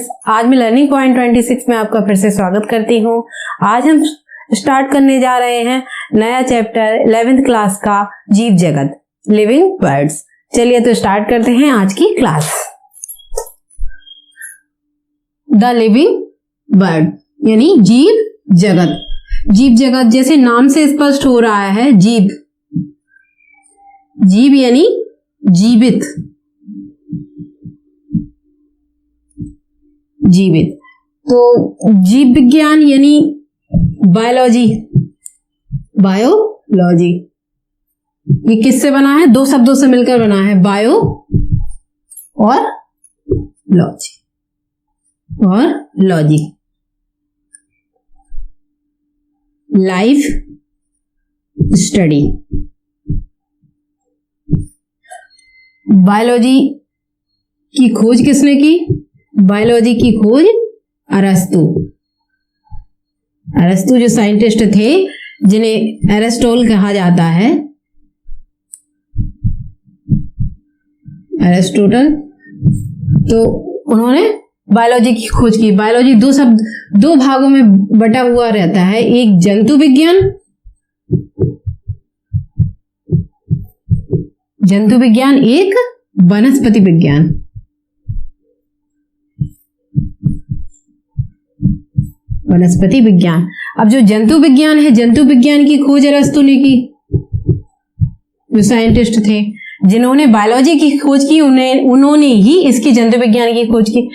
Students, आज मैं learning point 26 में आपका फिर से स्वागत करती हूँ। आज हम स्टार्ट करने जा रहे हैं नया चैप्टर 11th क्लास का जीव जगत, लिविंग बर्ड्स। चलिए तो स्टार्ट करते हैं आज की क्लास। द लिविंग बर्ड यानी जीव जगत। जीव जगत जैसे नाम से स्पष्ट हो रहा है, जीव, जीव यानी जीवित, जीवित। तो जीव विज्ञान यानी बायोलॉजी, बायोलॉजी ये किससे बना है? दो शब्दों से मिलकर बना है, बायो और लॉजी, और लॉजी। Life study. बायोलॉजी की खोज किसने की? बायोलॉजी की खोज अरस्तु। अरस्तु जो साइंटिस्ट थे, जिन्हें एरिस्टोटल कहा जाता है, एरिस्टोटल, तो उन्होंने बायोलॉजी की खोज की। बायोलॉजी दो भागों में बटा हुआ रहता है, एक जंतु विज्ञान, जंतु विज्ञान, एक वनस्पति विज्ञान। वनस्पति विज्ञान। अब जो जंतु विज्ञान है, जंतु विज्ञान की खोज अरस्तु ने की। जो साइंटिस्ट थे जिन्होंने बायोलॉजी की खोज की, उन्होंने ही इसकी जंतु विज्ञान की खोज की।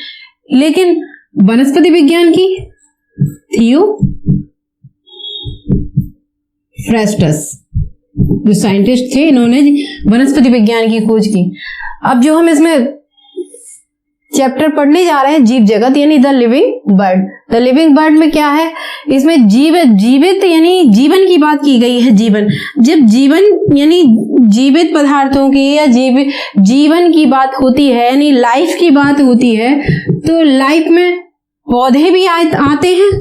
लेकिन वनस्पति विज्ञान की थियोफ्रास्टस, जो साइंटिस्ट थे, इन्होंने वनस्पति विज्ञान की खोज की। अब जो हम इसमें चैप्टर पढ़ने जा रहे हैं, जीव जगत यानी the living bird. The living bird में क्या है? इसमें जीवित यानी जीवन की बात की गई है। जीवन, जब जीवन यानी जीवित पदार्थों की या जीवन की बात होती है, यानी लाइफ की बात होती है, तो लाइफ में पौधे भी आते हैं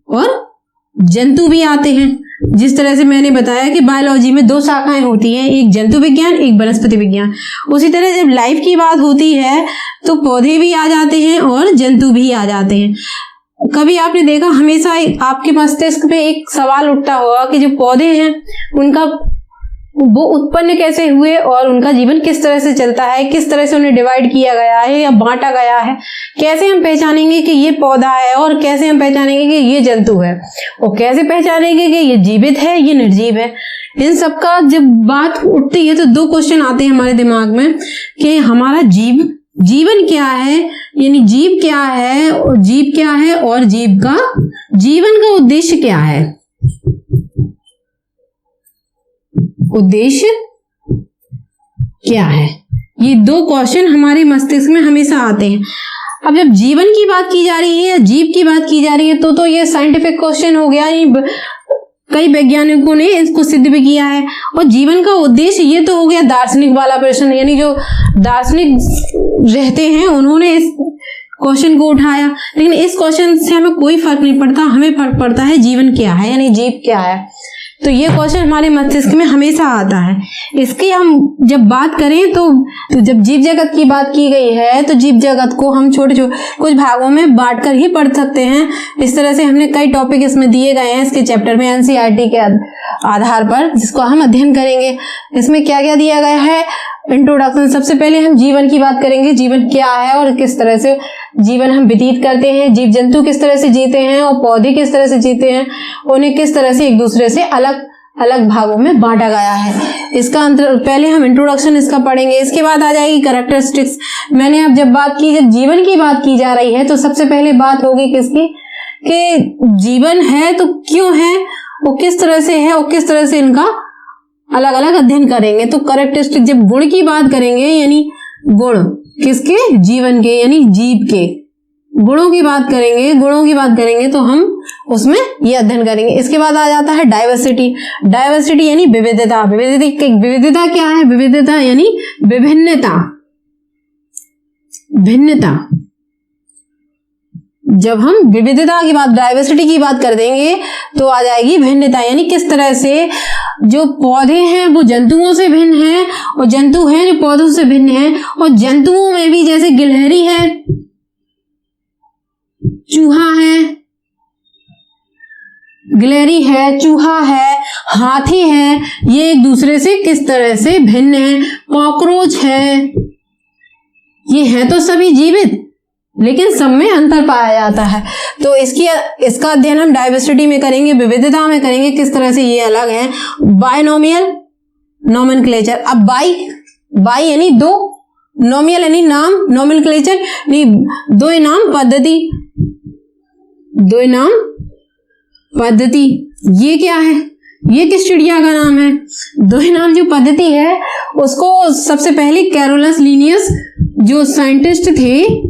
और जंतु भी आते हैं। जिस तरह से मैंने बताया कि बायोलॉजी में दो शाखाएं होती हैं, एक जंतु विज्ञान, एक वनस्पति विज्ञान। उसी तरह जब लाइफ की बात होती है तो पौधे भी आ जाते हैं और जंतु भी आ जाते हैं। कभी आपने देखा, हमेशा आपके मस्तिष्क में एक सवाल उठता होगा कि जो पौधे हैं उनका वो उत्पन्न कैसे हुए और उनका जीवन किस तरह से चलता है, किस तरह से उन्हें डिवाइड किया गया है या बांटा गया है। कैसे हम पहचानेंगे कि ये पौधा है और कैसे हम पहचानेंगे कि ये जंतु है, और कैसे पहचानेंगे कि ये जीवित है, ये निर्जीव है। इन सब का जब बात उठती है तो दो क्वेश्चन आते हैं हमारे दिमाग में कि हमारा जीवन क्या है, यानी जीव क्या है, और जीव क्या है, और जीव का जीवन का उद्देश्य क्या है। उद्देश्य क्या है? ये दो क्वेश्चन हमारे मस्तिष्क में हमेशा आते हैं। अब जब जीवन की बात की जा रही है या जीव की बात की जा रही है तो ये साइंटिफिक क्वेश्चन हो गया। कई वैज्ञानिकों ने इसको सिद्ध भी किया है। और जीवन का उद्देश्य, ये तो हो गया दार्शनिक वाला प्रश्न, यानी जो दार्शनिक रहते हैं उन्होंने इस क्वेश्चन को उठाया। लेकिन इस क्वेश्चन से हमें कोई फर्क नहीं पड़ता, हमें फर्क पड़ता है जीवन क्या है, यानी जीव क्या है। तो ये क्वेश्चन हमारे मस्तिष्क में हमेशा आता है। इसकी हम जब बात करें तो जब जीव जगत की बात की गई है तो जीव जगत को हम छोटे कुछ भागों में बांट कर ही पढ़ सकते हैं। इस तरह से हमने कई टॉपिक इसमें दिए गए हैं इसके चैप्टर में, एनसीईआरटी के आधार पर, जिसको हम अध्ययन करेंगे। इसमें क्या क्या दिया गया है? इंट्रोडक्शन। सबसे पहले हम जीवन की बात करेंगे, जीवन क्या है और किस तरह से जीवन हम व्यतीत करते हैं, जीव जंतु किस तरह से जीते हैं और पौधे किस तरह से जीते हैं, उन्हें किस तरह से एक दूसरे से अलग अलग भागों में बांटा गया है। इसका पहले हम इंट्रोडक्शन इसका पढ़ेंगे, इसके बाद आ जाएगी कैरेक्टरिस्टिक्स। मैंने अब जब जीवन की बात की जा रही है तो सबसे पहले बात होगी किसकी, कि जीवन है तो क्यों है, वो किस तरह से है और किस तरह से इनका अलग अलग अध्ययन करेंगे। तो कैरेक्टरिस्टिक, जब गुण की बात करेंगे, यानी गुण किसके? जीवन के, यानी जीव के गुणों की बात करेंगे तो हम उसमें ये अध्ययन करेंगे। इसके बाद आ जाता है डाइवर्सिटी। डाइवर्सिटी यानी विविधता। विविधता क्या है? विविधता यानी विभिन्नता, भिन्नता, जब हम विविधता की बात, डाइवर्सिटी की बात कर देंगे तो आ जाएगी भिन्नता, यानी किस तरह से जो पौधे हैं वो जंतुओं से भिन्न हैं और जंतु हैं जो पौधों से भिन्न हैं। और जंतुओं में भी जैसे गिलहरी है, चूहा है, गिलहरी है, चूहा है, हाथी है, ये एक दूसरे से किस तरह से भिन्न है। कॉकरोच है, ये है तो सभी जीवित लेकिन सब में अंतर पाया जाता है। तो इसका अध्ययन हम डाइवर्सिटी में करेंगे, विविधता में करेंगे, किस तरह से ये अलग है। बायनोमियल नोमेनक्लेचर, अब बाई यानी दो, नोमियल यानी नाम, नोमेनक्लेचर यानी दो नाम पद्धति, दो नाम पद्धति। ये क्या है, ये किस चिड़िया का नाम है। दो नाम जो पद्धति है उसको सबसे पहले कैरोलस लीनियस जो साइंटिस्ट थे,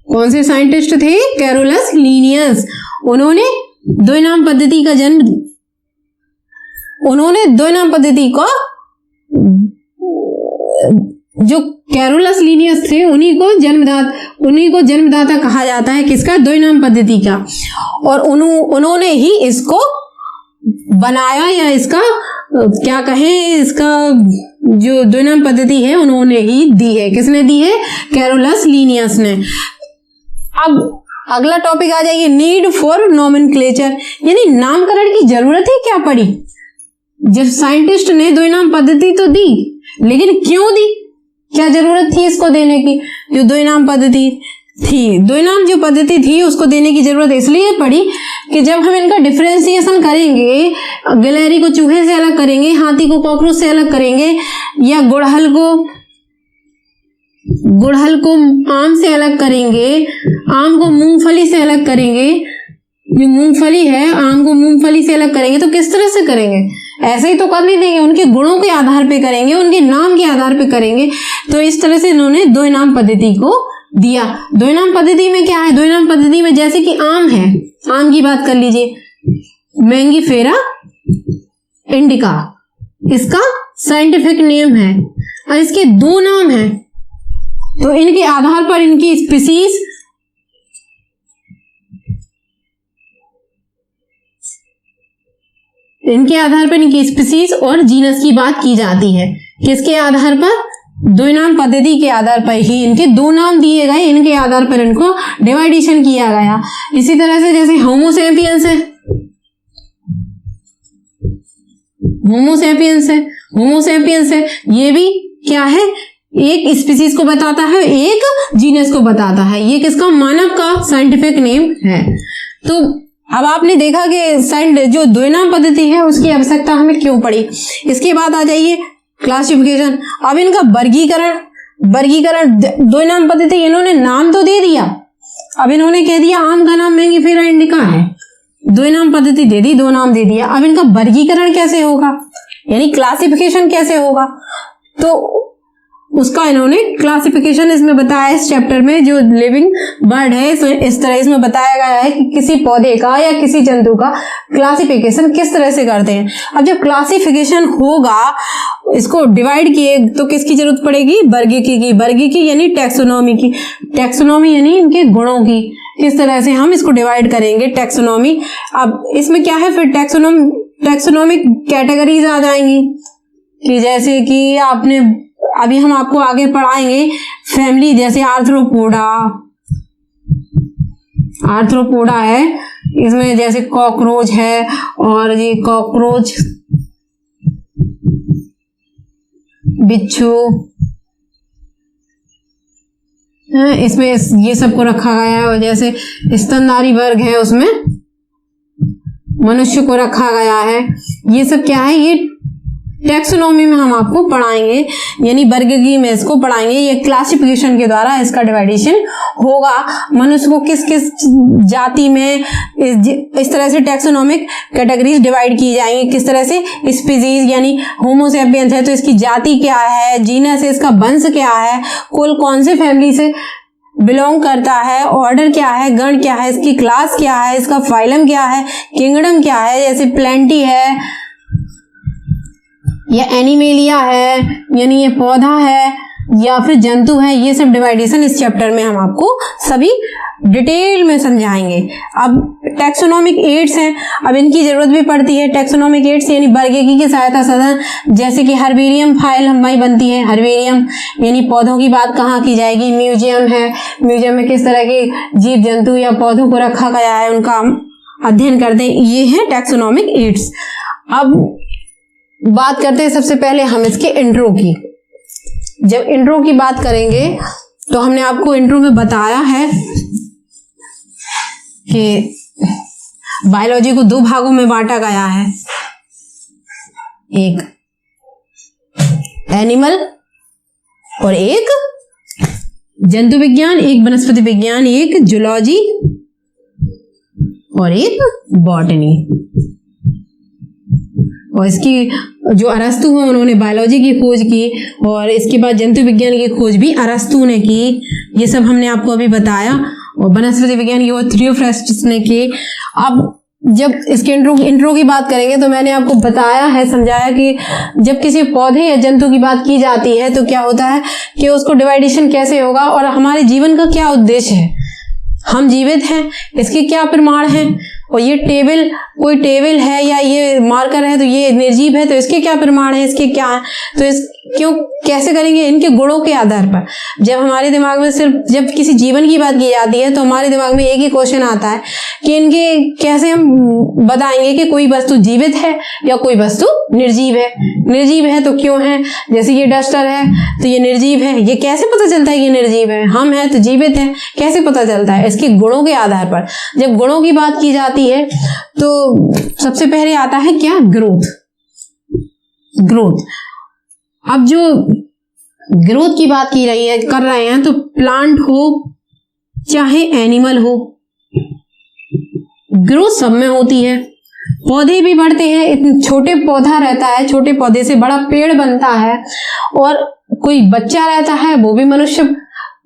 कौन से साइंटिस्ट थे, कैरोलस लीनियस, उन्होंने दो नाम पद्धति का जन्म, उन्होंने दो नाम पद्धति का, जो कैरोलस लीनियस थे उन्हीं को जन्मदाता कहा जाता है, किसका, दो नाम पद्धति का। और उन्होंने ही इसको बनाया, या इसका क्या कहें, इसका जो दो नाम पद्धति है उन्होंने ही दी है। किसने दी है, कैरोलस लीनियस ने। अब अगला टॉपिक आ जाएगी नीड फॉर नोमेनक्लेचर, यानी नामकरण की जरूरत ही क्या पड़ी। जब साइंटिस्ट ने दो नाम पद्धति तो दी, लेकिन क्यों दी, क्या जरूरत थी इसको देने की। जो दो नाम पद्धति थी, दो नाम जो पद्धति थी उसको देने की जरूरत इसलिए पड़ी कि जब हम इनका डिफरेंशिएशन करेंगे, गिलहरी को चूहे से अलग करेंगे, हाथी को कॉकरोच से अलग करेंगे, या गुड़हल को आम से अलग करेंगे, आम को मूंगफली से अलग करेंगे, जो मूंगफली है आम को मूंगफली से अलग करेंगे, तो किस तरह से करेंगे, ऐसे ही तो कर नहीं देंगे, उनके गुणों के आधार पे करेंगे, उनके नाम के आधार पे करेंगे। तो इस तरह से इन्होंने दो नाम पद्धति को दिया। दो नाम पद्धति में क्या है, दो नाम पद्धति में जैसे कि आम है, आम की बात कर लीजिए, मैंगीफेरा इंडिका इसका साइंटिफिक नेम है, और इसके दो नाम हैं, तो इनके आधार पर इनकी स्पीसीज, इनके आधार पर इनकी स्पीसीज और जीनस की बात की जाती है। किसके आधार पर, दो नाम पद्धति के आधार पर ही इनके दो नाम दिए गए, इनके आधार पर इनको डिवाइडेशन किया गया। इसी तरह से जैसे होमोसेपियंस है, होमोसेपियंस है, ये भी क्या है, एक स्पीसीज को बताता है, एक जीनस को बताता है। ये किसका, मानव का साइंटिफिक नेम है। तो अब आपने देखा कि जो दो नाम पद्धति है उसकी आवश्यकता हमें क्यों पड़ी। इसके बाद आ जाइए क्लासिफिकेशन। अब इनका वर्गीकरण दो नाम पद्धति, इन्होंने नाम तो दे दिया, अब इन्होंने कह दिया आम का नाम मैंगीफेरा इंडिका है, दो नाम पद्धति दे दी, दो नाम दे दिया। अब इनका वर्गीकरण कैसे होगा, यानी क्लासिफिकेशन कैसे होगा, तो उसका इन्होंने क्लासिफिकेशन इसमें बताया। इस चैप्टर में जो लिविंग बर्ड है इस तरह इसमें बताया गया है कि किसी पौधे का या किसी जंतु का क्लासिफिकेशन किस तरह से करते हैं। अब जब क्लासिफिकेशन होगा, इसको डिवाइड किए तो किसकी जरूरत पड़ेगी, वर्गीकी यानी टैक्सोनॉमी की। टैक्सोनॉमी यानी इनके गुणों की, किस तरह से हम इसको डिवाइड करेंगे, टैक्सोनॉमी। अब इसमें क्या है, फिर टैक्सोनॉमिक कैटेगरीज आ जाएंगी, कि जैसे कि आपने अभी हम आपको आगे पढ़ाएंगे फैमिली, जैसे आर्थ्रोपोडा है, इसमें जैसे कॉकरोच है, और ये कॉकरोच, बिच्छू, इसमें ये सबको रखा गया है। और जैसे स्तनधारी वर्ग है उसमें मनुष्य को रखा गया है। ये सब क्या है, ये टैक्सोनॉमी में हम आपको पढ़ाएंगे, यानी वर्गीकी में इसको पढ़ाएंगे। ये क्लासिफिकेशन के द्वारा इसका डिवाइडेशन होगा, मनुष्य को किस किस जाति में इस तरह से टैक्सोनॉमिक कैटेगरीज डिवाइड की जाएंगी। किस तरह से, स्पीसीज यानी होमोसेपियंस है तो इसकी जाति क्या है, जीनस है इसका वंश क्या है, कुल कौन से फैमिली से बिलोंग करता है, ऑर्डर क्या है, गण क्या है, इसकी क्लास क्या है, इसका फाइलम क्या है, किंगडम क्या है, जैसे प्लेंटी है या एनिमेलिया है, यानी ये पौधा है, या फिर जंतु है, ये सब डिवाइडेशन इस चैप्टर में हम आपको सभी डिटेल में समझाएंगे। अब टैक्सोनॉमिक एड्स हैं, अब इनकी जरूरत भी पड़ती है। टैक्सोनॉमिक एड्स यानी वर्गीकरण की सहायता साधन, जैसे कि हर्बेरियम फाइल हमारी बनती है। हर्बेरियम यानी पौधों की बात कहाँ की जाएगी, म्यूजियम है, म्यूजियम में किस तरह के जीव जंतु या पौधों को रखा गया है उनका हम अध्ययन करते हैं, ये है टैक्सोनॉमिक एड्स। अब बात करते हैं सबसे पहले हम इसके इंट्रो की। जब इंट्रो की बात करेंगे तो हमने आपको इंट्रो में बताया है कि बायोलॉजी को दो भागों में बांटा गया है, एक एनिमल और एक जंतु विज्ञान, एक वनस्पति विज्ञान, एक जूलॉजी और एक बॉटनी। और इसकी जो अरस्तु है उन्होंने बायोलॉजी की खोज की, और इसके बाद जंतु विज्ञान की खोज भी अरस्तु ने की। ये सब हमने आपको अभी बताया। और वनस्पति विज्ञान की खोज थियोफ्रास्टस ने की। अब जब इसके इंट्रो की बात करेंगे तो मैंने आपको बताया है, समझाया कि जब किसी पौधे या जंतु की बात की जाती है तो क्या होता है कि उसको डिवाइडेशन कैसे होगा और हमारे जीवन का क्या उद्देश्य है, हम जीवित हैं, इसके क्या प्रमाण हैं, और ये टेबल, कोई टेबल है या ये मार्कर है तो ये निर्जीव है, तो इसके क्या प्रमाण है, इसके क्या है, तो इस क्यों कैसे करेंगे, इनके गुणों के आधार पर। जब हमारे दिमाग में सिर्फ जब किसी जीवन की बात की जाती है तो हमारे दिमाग में एक ही क्वेश्चन आता है कि इनके कैसे हम बताएंगे कि कोई वस्तु जीवित है या कोई वस्तु निर्जीव है। निर्जीव है तो क्यों है, जैसे ये डस्टर है तो ये निर्जीव है, ये कैसे पता चलता है कि ये निर्जीव है, हम हैं तो जीवित है, कैसे पता चलता है, इसके गुणों के आधार पर। जब गुणों की बात की जाती है तो सबसे पहले आता है क्या, ग्रोथ। अब जो ग्रोथ की बात कर रहे हैं तो प्लांट हो चाहे एनिमल हो, ग्रोथ सब में होती है। पौधे भी बढ़ते हैं, छोटे पौधा रहता है, छोटे पौधे से बड़ा पेड़ बनता है, और कोई बच्चा रहता है वो भी मनुष्य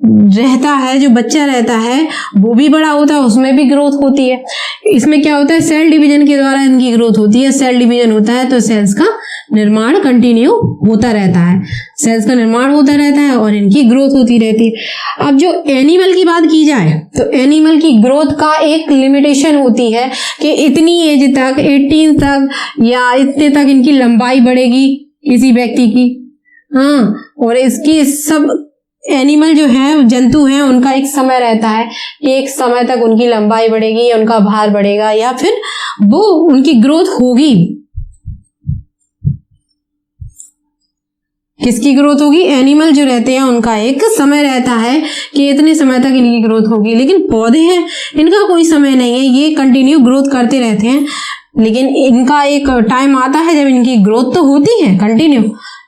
रहता है, जो बच्चा रहता है वो भी बड़ा होता है, उसमें भी ग्रोथ होती है। इसमें क्या होता है, सेल डिवीजन के द्वारा इनकी ग्रोथ होती है। सेल डिवीजन होता है तो सेल्स का निर्माण कंटिन्यू होता रहता है, सेल्स का निर्माण होता रहता है और इनकी ग्रोथ होती रहती है। अब जो एनिमल की बात की जाए तो एनिमल की ग्रोथ का एक लिमिटेशन होती है कि इतनी एज तक, 18 तक या इतने तक इनकी लंबाई बढ़ेगी किसी व्यक्ति की। हाँ, और इसकी सब एनिमल जो है, जंतु हैं, उनका एक समय रहता है कि एक समय तक उनकी लंबाई बढ़ेगी, उनका भार बढ़ेगा या फिर वो उनकी ग्रोथ होगी। किसकी ग्रोथ होगी, एनिमल जो रहते हैं उनका एक समय रहता है कि इतने समय तक इनकी ग्रोथ होगी। लेकिन पौधे हैं, इनका कोई समय नहीं है, ये कंटिन्यू ग्रोथ करते रहते हैं, लेकिन इनका एक टाइम आता है जब इनकी ग्रोथ तो होती है कंटिन्यू,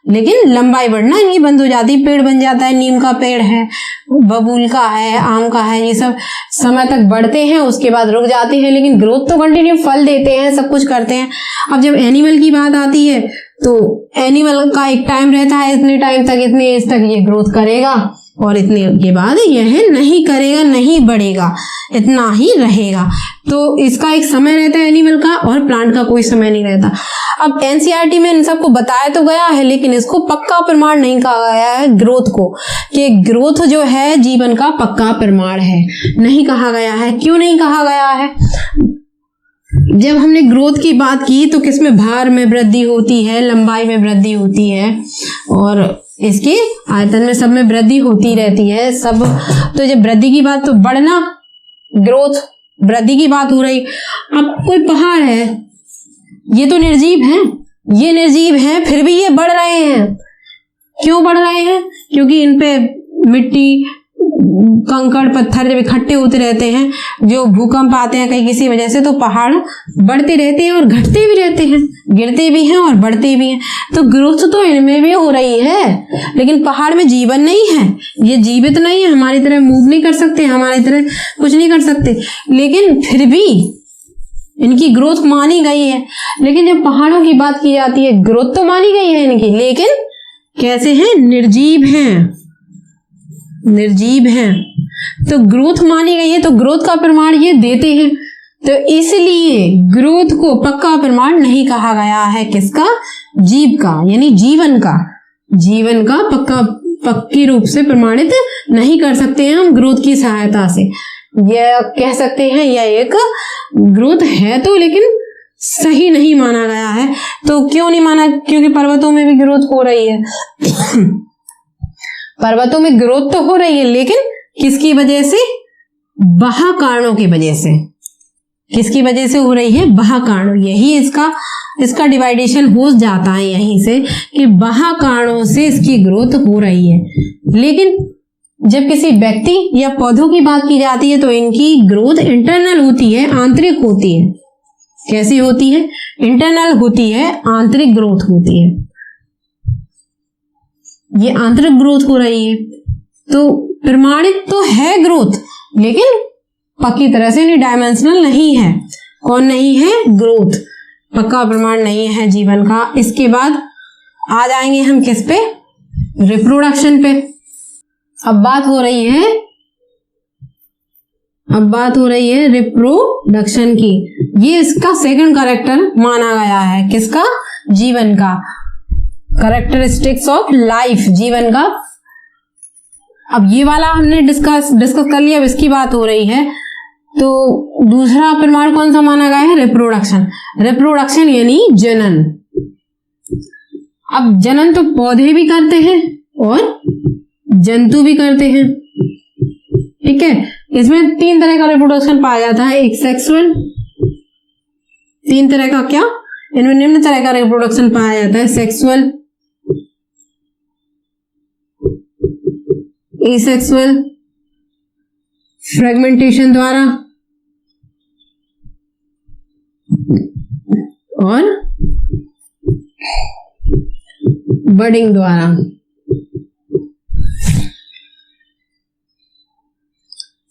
लेकिन लंबाई बढ़ना इनकी बंद हो जाती है। पेड़ बन जाता है, नीम का पेड़ है, बबूल का है, आम का है, ये सब समय तक बढ़ते हैं, उसके बाद रुक जाते हैं, लेकिन ग्रोथ तो कंटिन्यू, फल देते हैं, सब कुछ करते हैं। अब जब एनिमल की बात आती है तो एनिमल का एक टाइम रहता है, इतने टाइम तक, इतने एज तक ये ग्रोथ करेगा और इतने के बाद यह नहीं करेगा, नहीं बढ़ेगा, इतना ही रहेगा। तो इसका एक समय रहता है एनिमल का, और प्लांट का कोई समय नहीं रहता। अब एनसीईआरटी में इन सबको बताया तो गया है, लेकिन इसको पक्का प्रमाण नहीं कहा गया है ग्रोथ को, कि ग्रोथ जो है जीवन का पक्का प्रमाण है, नहीं कहा गया है। क्यों नहीं कहा गया है? जब हमने ग्रोथ की बात की तो किसमें, भार में वृद्धि होती है, लंबाई में वृद्धि होती है, और इसके आयतन में, सब में वृद्धि होती रहती है सब। तो जब वृद्धि की बात, तो बढ़ना, ग्रोथ, वृद्धि की बात हो रही। अब कोई पहाड़ है, ये तो निर्जीव है, ये निर्जीव है, फिर भी ये बढ़ रहे हैं। क्यों बढ़ रहे हैं? क्योंकि इन पे मिट्टी, कंकड़, पत्थर जब इकट्ठे होते रहते हैं, जो भूकंप आते हैं कहीं किसी वजह से, तो पहाड़ बढ़ते रहते हैं और घटते भी रहते हैं, गिरते भी हैं और बढ़ते भी हैं। तो ग्रोथ तो इनमें भी हो रही है, लेकिन पहाड़ में जीवन नहीं है, ये जीवित नहीं है, हमारी तरह मूव नहीं कर सकते, हमारी तरह कुछ नहीं कर सकते, लेकिन फिर भी इनकी ग्रोथ मानी गई है। लेकिन जब पहाड़ों की बात की जाती है, ग्रोथ तो मानी गई है इनकी, लेकिन कैसे हैं, निर्जीव हैं, निर्जीव हैं। तो ग्रोथ मानी गई है, तो ग्रोथ का प्रमाण ये देते हैं, तो इसलिए ग्रोथ को पक्का प्रमाण नहीं कहा गया है। किसका? जीव का, यानी जीवन का, जीवन का पक्का पक्की रूप से प्रमाणित नहीं कर सकते हैं हम ग्रोथ की सहायता से। यह कह सकते हैं यह एक ग्रोथ है तो, लेकिन सही नहीं माना गया है। तो क्यों नहीं माना? क्योंकि पर्वतों में भी ग्रोथ हो रही है पर्वतों में ग्रोथ तो हो रही है, लेकिन किसकी वजह से? बाह्य कारणों की वजह से। किसकी वजह से हो रही है? बाह्य कारण। यही इसका डिवाइडेशन हो जाता है यहीं से कि बाह्य कारणों से इसकी ग्रोथ हो रही है। लेकिन जब किसी व्यक्ति या पौधों की बात की जाती है तो इनकी ग्रोथ इंटरनल होती है, आंतरिक होती है। कैसी होती है? इंटरनल होती है, आंतरिक ग्रोथ होती है। ये आंतरिक ग्रोथ हो रही है तो प्रमाणित तो है ग्रोथ, लेकिन पक्की तरह से यूनिडायमेंशनल नहीं है। कौन नहीं है? ग्रोथ। पक्का प्रमाण नहीं है जीवन का। इसके बाद आ जाएंगे हम किस पे? रिप्रोडक्शन पे। अब बात हो रही है रिप्रोडक्शन की। ये इसका सेकंड कैरेक्टर माना गया है। किसका? जीवन का। कैरेक्टरिस्टिक्स ऑफ लाइफ, जीवन का। अब ये वाला हमने डिस्कस कर लिया। अब इसकी बात हो रही है तो दूसरा प्रमाण कौन सा माना गया है? रिप्रोडक्शन यानी जनन। अब जनन तो पौधे भी करते हैं और जंतु भी करते हैं, ठीक है। इसमें 3 तरह का रिप्रोडक्शन पाया जाता है। एक सेक्सुअल, 3 तरह का क्या? इनमें निम्न तरह का रिप्रोडक्शन पाया जाता है। सेक्सुअल, एसेक्सुअल, फ्रेगमेंटेशन द्वारा और बडिंग द्वारा।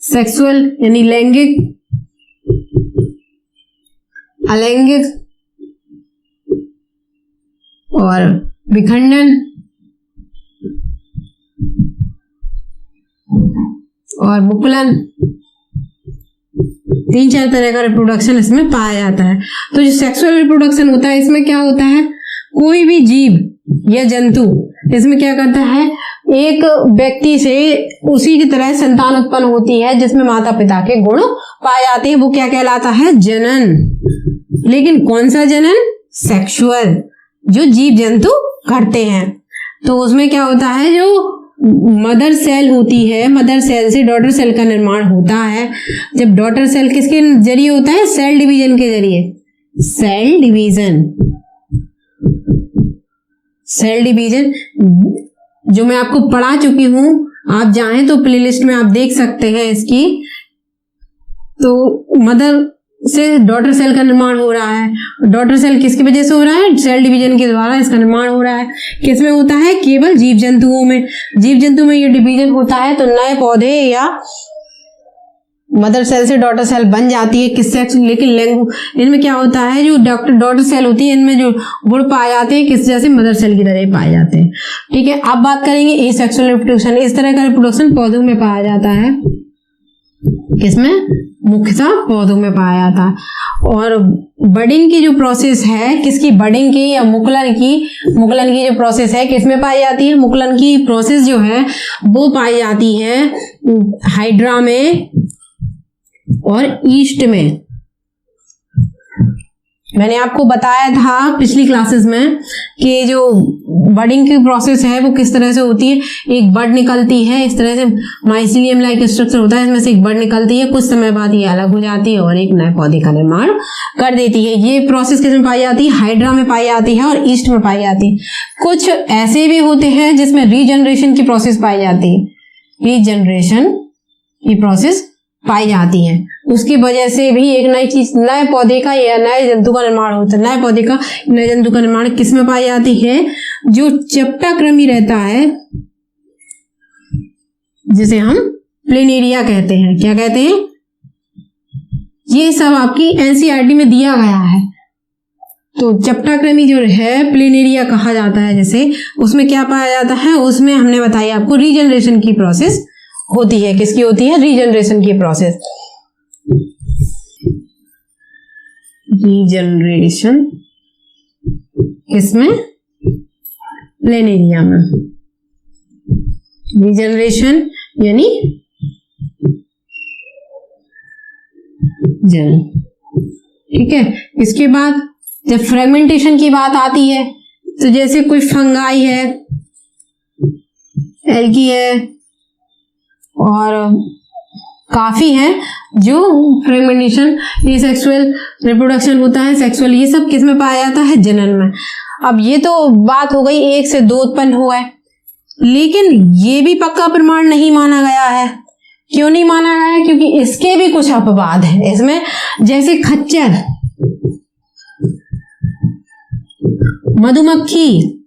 सेक्सुअल यानी लैंगिक, अलैंगिक और विखंडन और मुकुलन। 3-4 तरह का रिप्रोडक्शन इसमें पाया जाता है। तो जो सेक्सुअल रिप्रोडक्शन होता है इसमें क्या होता है? कोई भी जीव या जंतु इसमें क्या करता है? एक व्यक्ति से उसी की तरह संतान उत्पन्न होती है जिसमें माता पिता के गुण पाए जाते हैं। वो क्या कहलाता है? जनन। लेकिन कौन सा जनन? सेक्सुअल, जो जीव जंतु करते हैं। तो उसमें क्या होता है? जो मदर सेल होती है, मदर सेल से डॉटर सेल का निर्माण होता है। जब डॉटर सेल किसके जरिए होता है? सेल डिवीजन के जरिए। सेल डिवीजन जो मैं आपको पढ़ा चुकी हूं, आप चाहें तो प्लेलिस्ट में आप देख सकते हैं इसकी। तो मदर से डॉटर सेल का निर्माण हो रहा है। डॉटर सेल किसकी वजह से हो रहा है? सेल डिवीजन के द्वारा इसका निर्माण हो रहा है। किसमें होता है? केवल जीव जंतुओं में। जीव जंतु में ये डिवीजन होता है तो नए पौधे या मदर सेल से डॉटर सेल बन जाती है। किससे? लेकिन इनमें क्या होता है? जो डॉटर सेल होती है इनमें जो गुण पाए जाते हैं किस जैसे? मदर सेल की तरह पाए जाते हैं, ठीक है। अब बात करेंगे एसेक्सुअल रिप्रोडक्शन। इस तरह का रिप्रोडक्शन पौधों में पाया जाता है। किसमें? मुख्यतः पौधों में पाया जाता है। और बडिंग की जो प्रोसेस है, किसकी? बडिंग की या मुकुलन की जो प्रोसेस है किसमें पाई जाती है? मुकुलन की प्रोसेस जो है वो पाई जाती है हाइड्रा में और ईस्ट में। मैंने आपको बताया था पिछली क्लासेस में कि जो बडिंग की प्रोसेस है वो किस तरह से होती है। एक बड निकलती है, इस तरह से माइसीलियम लाइक स्ट्रक्चर होता है, इसमें से एक बड निकलती है। कुछ समय बाद ये अलग हो जाती है और एक नए पौधे का निर्माण कर देती है। ये प्रोसेस किस में पाई जाती है? हाइड्रा में पाई जाती है और ईस्ट में पाई जाती है। कुछ ऐसे भी होते हैं जिसमें रीजनरेशन की प्रोसेस पाई जाती है। रीजनरेशन की प्रोसेस पाई जाती है, उसकी वजह से भी एक नई चीज, नए पौधे का या नए जंतु का निर्माण होता है। नए पौधे का, नए जंतु का निर्माण किस में पाई जाती है? जो चेप्टाक्रमी रहता है जिसे हम प्लेनेरिया कहते हैं। क्या कहते हैं? ये सब आपकी एनसीईआरटी में दिया गया है। तो चेप्टाक्रमी जो है प्लेनेरिया कहा जाता है जिसे, उसमें क्या पाया जाता है? उसमें हमने बताया आपको रीजनरेशन की प्रोसेस होती है। किसकी होती है? रीजनरेशन की प्रोसेस। रीजनरेशन किसमें? प्लेनेरिया में। रीजनरेशन यानी जनन। ठीक है, इसके बाद जब फ्रेगमेंटेशन की बात आती है तो जैसे कोई फंगाई है, एल्गी है और काफी है जो फ्रेगमेंटेशन, ये सेक्सुअल रिप्रोडक्शन होता है, सेक्सुअल, ये सब किस में पाया जाता है? जनन में। अब ये तो बात हो गई एक से दो उत्पन्न हुआ है, लेकिन ये भी पक्का प्रमाण नहीं माना गया है। क्यों नहीं माना गया है? क्योंकि इसके भी कुछ अपवाद है इसमें, जैसे खच्चर, मधुमक्खी,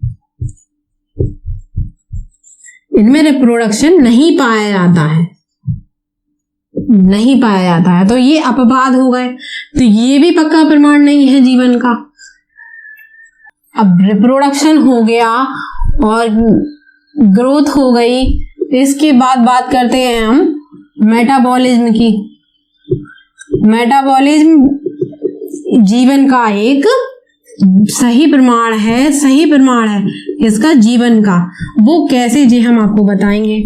इनमें रिप्रोडक्शन नहीं पाया जाता है, नहीं पाया जाता है, तो ये अपवाद हो गए, तो ये भी पक्का प्रमाण नहीं है जीवन का। अब रिप्रोडक्शन हो गया और ग्रोथ हो गई, इसके बाद बात करते हैं हम मेटाबॉलिज्म की। मेटाबॉलिज्म जीवन का एक सही प्रमाण है, सही प्रमाण है इसका जीवन का। वो कैसे, जी हम आपको बताएंगे।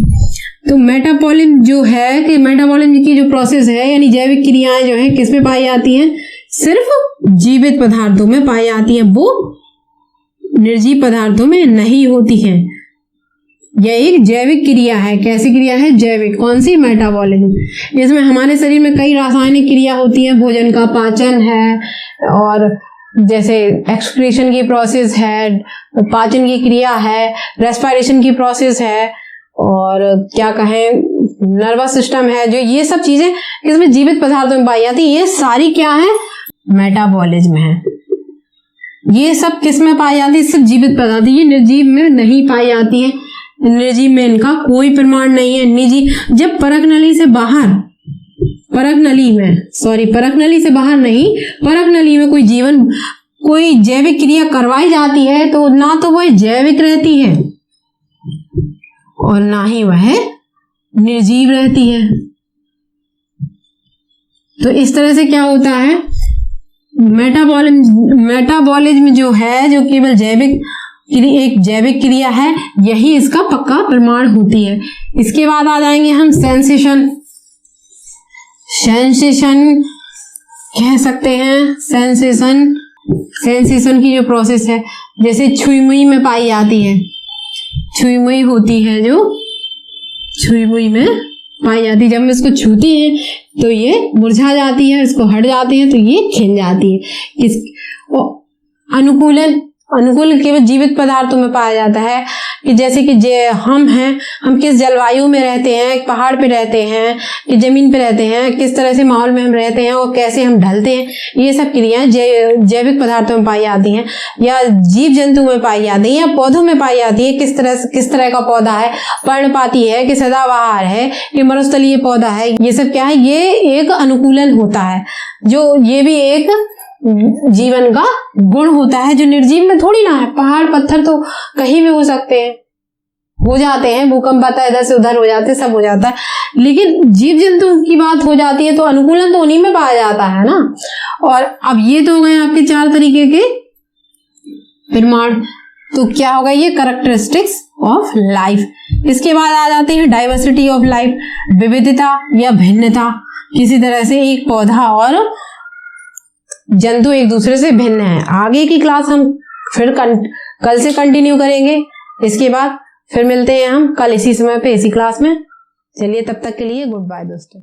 तो मेटाबॉलिज्म जो है कि मेटाबॉलिज्म की जो प्रोसेस है यानी जैविक क्रियाएं जो है किस में पाई जाती हैं? सिर्फ जीवित पदार्थों में पाई जाती हैं, वो निर्जीव पदार्थों में नहीं होती हैं। यह एक जैविक क्रिया है। कैसी क्रिया है? जैविक। कौन सी? मेटाबॉलिज्म। जिसमें हमारे शरीर में कई रासायनिक क्रिया होती है, भोजन का पाचन है और जैसे एक्सक्रीशन की प्रोसेस है, पाचन की क्रिया है, रेस्पिरेशन की प्रोसेस है और क्या कहें नर्वस सिस्टम है, जो ये सब चीजें इसमें जीवित पदार्थों में पाई जाती है, ये सारी क्या है? मेटाबॉलिज्म है। ये सब किस में पाई जाती है? सिर्फ जीवित पदार्थ, ये निर्जीव में नहीं पाई जाती है। निर्जीव में इनका कोई प्रमाण नहीं है। निर्जीव जब परक नली से बाहर, परक नली से बाहर नहीं, परक नली में कोई जीवन, कोई जैविक क्रिया करवाई जाती है तो ना तो वह जैविक रहती है और ना ही वह निर्जीव रहती है। तो इस तरह से क्या होता है? मेटाबॉलिज्म जो है, जो केवल एक जैविक क्रिया है, यही इसका पक्का प्रमाण होती है। इसके बाद आ जाएंगे हम सेंसेशन कह सकते हैं। सेंसेशन की जो प्रोसेस है, जैसे छुई-मुई में पाई जाती है, छुई-मुई होती है, जो छुई-मुई में पाई जाती है। जब हम इसको छूती हैं तो ये मुरझा जाती है, इसको हट जाती है तो ये खिल जाती है। अनुकूल केवल जीवित पदार्थों में पाया जाता है कि जैसे कि हम किस जलवायु में रहते हैं, एक पहाड़ पे रहते हैं कि जमीन पे रहते हैं, किस तरह से माहौल में हम रहते हैं और कैसे हम ढलते हैं, ये सब क्रियाएं जैविक पदार्थों में पाई जाती हैं या जीव जंतु में पाई जाती है या पौधों में पाई जाती है। किस तरह का पौधा है, पर्णपाती है कि सदाबहार है कि मरुस्थलीय पौधा है, ये सब क्या है? ये एक अनुकूलन होता है, जो ये भी एक जीवन का गुण होता है, जो निर्जीव में थोड़ी ना है। पहाड़ पत्थर तो कहीं भी हो सकते हैं, हो जाते हैं, भूकंप आता है इधर से उधर हो जाते हैं, सब हो जाता है, लेकिन जीव जंतु की बात हो जाती है तो अनुकूलन तो उन्हीं में पाया जाता है ना। और अब ये तो हो गए आपके 4 तरीके के प्रमाण। तो क्या होगा? ये कैरेक्टरिस्टिक्स ऑफ लाइफ। इसके बाद आ जाते हैं डाइवर्सिटी ऑफ लाइफ, विविधता या भिन्नता। किसी तरह से एक पौधा और जंतु एक दूसरे से भिन्न है। आगे की क्लास हम फिर कल से कंटिन्यू करेंगे। इसके बाद फिर मिलते हैं हम कल इसी समय पे इसी क्लास में। चलिए तब तक के लिए गुड बाय दोस्तों।